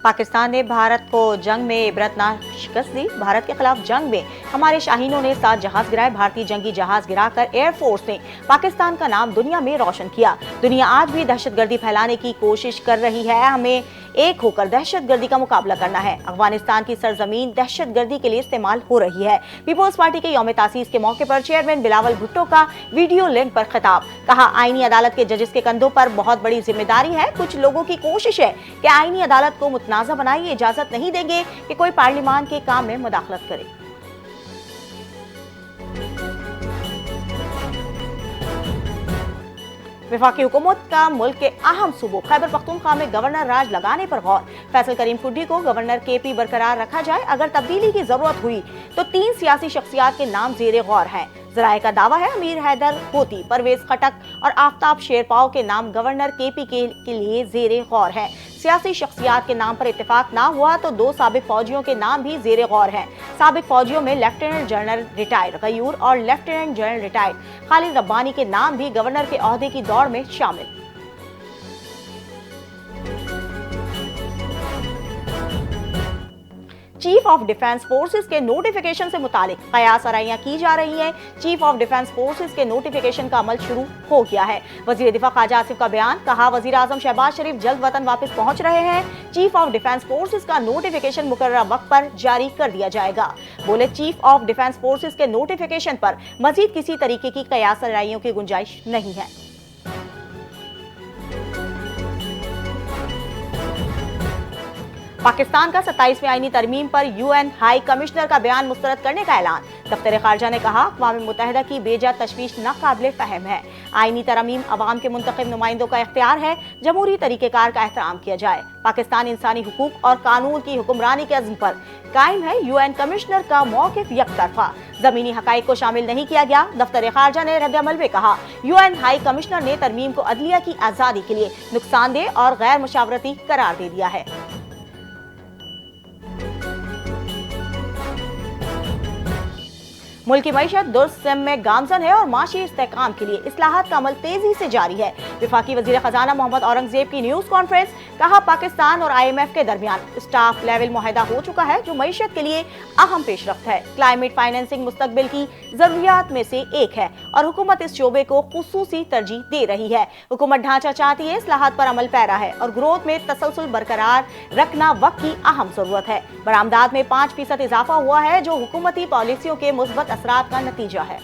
पाकिस्तान ने भारत को जंग में इबरतनाक शिकस्त दी। भारत के खिलाफ जंग में हमारे शाहीनों ने 7 जहाज गिराए। भारतीय जंगी जहाज गिराकर एयरफोर्स ने पाकिस्तान का नाम दुनिया में रोशन किया। दुनिया आज भी दहशतगर्दी फैलाने की कोशिश कर रही है। हमें एक होकर दहशतगर्दी का मुकाबला करना है। अफगानिस्तान की सरजमीन दहशतगर्दी के लिए इस्तेमाल हो रही है। पीपल्स पार्टी के यौम तासीस के मौके पर चेयरमैन बिलावल भुट्टो का वीडियो लिंक पर खिताब। कहा, आईनी अदालत के जजेस के कंधों पर बहुत बड़ी जिम्मेदारी है। कुछ लोगों की कोशिश है कि आईनी अदालत को मुतनाज़ा बनाए। इजाजत नहीं देंगे कि कोई पार्लियामान के काम में मुदाखलत करे। वफाकी हुकूमत का मुल्क के अहम सूबों खैबर पख्तूनख्वा में गवर्नर राज लगाने पर गौर। फैसल करीम खुड्डी को गवर्नर KP बरकरार रखा जाए। अगर तब्दीली की जरूरत हुई तो 3 सियासी शख्सियात के नाम जेरे गौर हैं। जराए का दावा है अमीर हैदर होती, परवेज खटक और आफ्ताब शेरपाव के नाम गवर्नर KP के लिए जेरे गौर है। सियासी शख्सियात के नाम पर इत्तेफाक ना हुआ तो 2 साबिक फौजियों के नाम भी जेरे गौर हैं। साबिक फौजियों में लेफ्टिनेंट जनरल रिटायर्ड गयूर और lieutenant general retired Khalid Rabbani के नाम भी गवर्नर के ओहदे की दौड़ में शामिल। चीफ ऑफ डिफेंस फोर्सेस के नोटिफिकेशन से मुतालिक कयास आराइयां की जा रही हैं। चीफ ऑफ डिफेंस फोर्सेस के नोटिफिकेशन का अमल शुरू हो गया है। वजीर दिफा ख्वाजा आसिफ का बयान। कहा, वजीर आजम शहबाज शरीफ जल्द वतन वापस पहुंच रहे हैं। चीफ ऑफ डिफेंस फोर्सेस का नोटिफिकेशन मुकर्रर वक्त पर जारी कर दिया जाएगा। बोले, चीफ ऑफ डिफेंस फोर्सेस के नोटिफिकेशन पर मजीद किसी तरीके की कयास आराइयों की गुंजाइश नहीं है। पाकिस्तान का 27वें आईनी तरमीम पर UN हाई कमिश्नर का बयान मुस्तरद करने का ऐलान। दफ्तर खारजा ने कहा, अक़वाम मुत्तहिदा की बेजा तशवीश नाकाबिले फ़हम है। आईनी तरमीम अवाम के मुंतखब नुमाइंदों का इख्तियार है। जमहूरी तरीक़ेकार का एहतराम किया जाए। पाकिस्तान इंसानी हुकूक और कानून की हुक्मरानी के अज़्म पर कायम है। UN कमिश्नर का मौक़िफ़ यकतरफा, ज़मीनी हक़ाइक़ को शामिल नहीं किया गया। दफ्तर खारजा ने रद्द-ए-अमल में कहा, UN हाई कमिश्नर ने तरमीम को अदलिया की आज़ादी के लिए नुकसानदेह और गैर मुशावरती करार दे दिया है। मुल्क की मईशत दुर्सम में गामजन है और माशी इस्तेहकाम के लिए इस्लाहात का अमल तेजी से जारी है। वफाकी वजीर खजाना मोहम्मद औरंगजेब की न्यूज़ कॉन्फ्रेंस। कहा, पाकिस्तान और IMF के दरमियान स्टाफ लेवल मुआहदा हो चुका है जो मईशत के लिए अहम पेशरफ्त है। क्लाइमेट फाइनेंसिंग मुस्तकबिल की जरूरियात में से एक है और हुकूमत इस शोबे को खुसूसी तरजीह दे रही है। हुकूमत ढांचा चाहती है, इस्लाहात पर अमल पैरा है और ग्रोथ में तसलसल बरकरार रखना वक्त की अहम जरूरत है। बरामदात में 5% इजाफा हुआ है जो हुकूमती पॉलिसियों के मुस्बत असरात का नतीजा है।